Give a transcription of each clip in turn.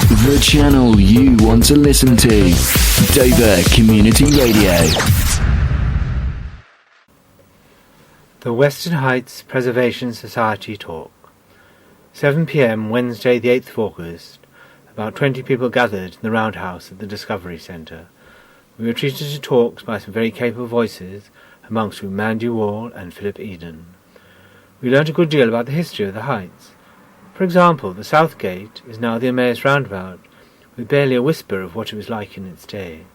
The channel you want to listen to. Dover Community Radio. The Western Heights Preservation Society Talk. 7 p.m. Wednesday the 8th of August. About 20 people gathered in the roundhouse at the Discovery Centre. We were treated to talks by some very capable voices, amongst whom Mandy Wall and Philip Eden. We learnt a good deal about the history of the Heights. For example, the South Gate is now the Emmaus roundabout, with barely a whisper of what it was like in its day.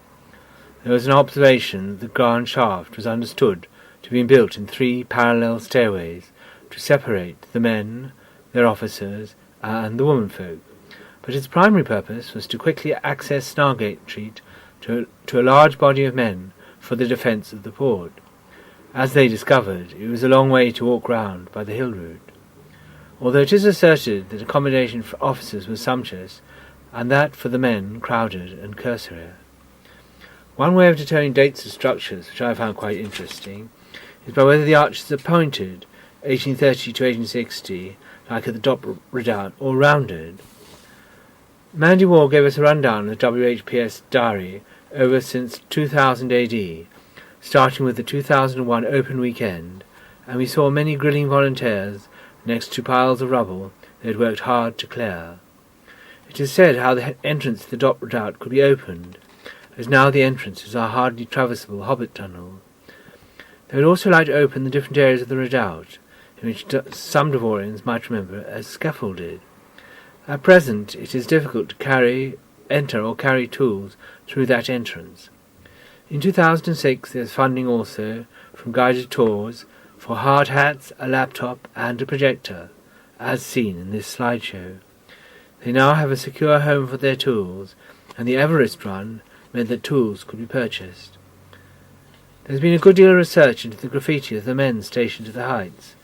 There was an observation that the grand shaft was understood to be built in 3 parallel stairways to separate the men, their officers, and the womenfolk, but its primary purpose was to quickly access Snargate Street to a large body of men for the defence of the port. As they discovered, it was a long way to walk round by the hill route. Although it is asserted that accommodation for officers was sumptuous, and that for the men crowded and cursory. One way of determining dates of structures, which I found quite interesting, is by whether the arches are pointed, 1830 to 1860, like at the Dop Redoubt, or rounded. Mandy Wall gave us a rundown of the WHPS diary over since 2000 AD, starting with the 2001 open weekend, and we saw many grilling volunteers next to piles of rubble they had worked hard to clear. It is said how the entrance to the Dop Redoubt could be opened, as now the entrances are hardly traversable hobbit tunnel. They would also like to open the different areas of the redoubt, in which some Devorians might remember as scaffolded. At present it is difficult to enter or carry tools through that entrance. In 2006 there is funding also from guided tours for hard hats, a laptop and a projector, as seen in this slideshow. They now have a secure home for their tools, and the Everest run meant that tools could be purchased. There has been a good deal of research into the graffiti of the men stationed at the Heights.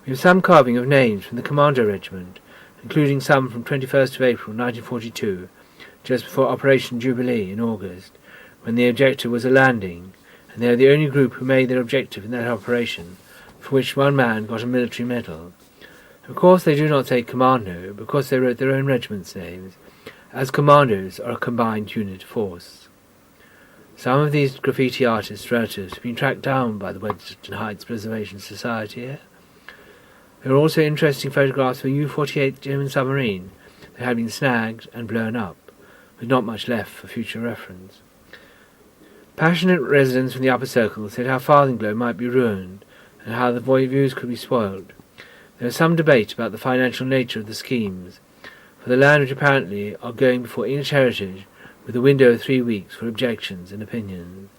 We have some carving of names from the Commando Regiment, including some from 21st of April 1942, just before Operation Jubilee in August, when the objective was a landing, and they are the only group who made their objective in that operation, for which one man got a military medal. Of course they do not say Commando, because they wrote their own regiment's names, as commandos are a combined unit force. Some of these graffiti artists' relatives have been tracked down by the Western Heights Preservation Society. There are also interesting photographs of a U-48 German submarine that had been snagged and blown up, with not much left for future reference. Passionate residents from the upper circle said how Farthinglow might be ruined, and how the views could be spoiled. There was some debate about the financial nature of the schemes, for the land which apparently are going before English Heritage with a window of 3 weeks for objections and opinions.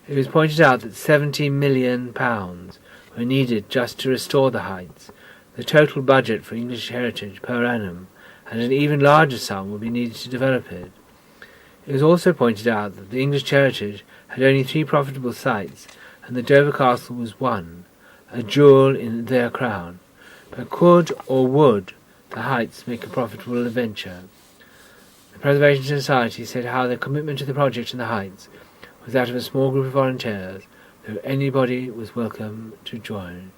It was pointed out that £70 million were needed just to restore the Heights, the total budget for English Heritage per annum, and an even larger sum would be needed to develop it. It was also pointed out that the English Heritage had only 3 profitable sites, and that Dover Castle was one, a jewel in their crown. But could or would the Heights make a profitable adventure? The Preservation Society said how their commitment to the project in the Heights was that of a small group of volunteers, though anybody was welcome to join.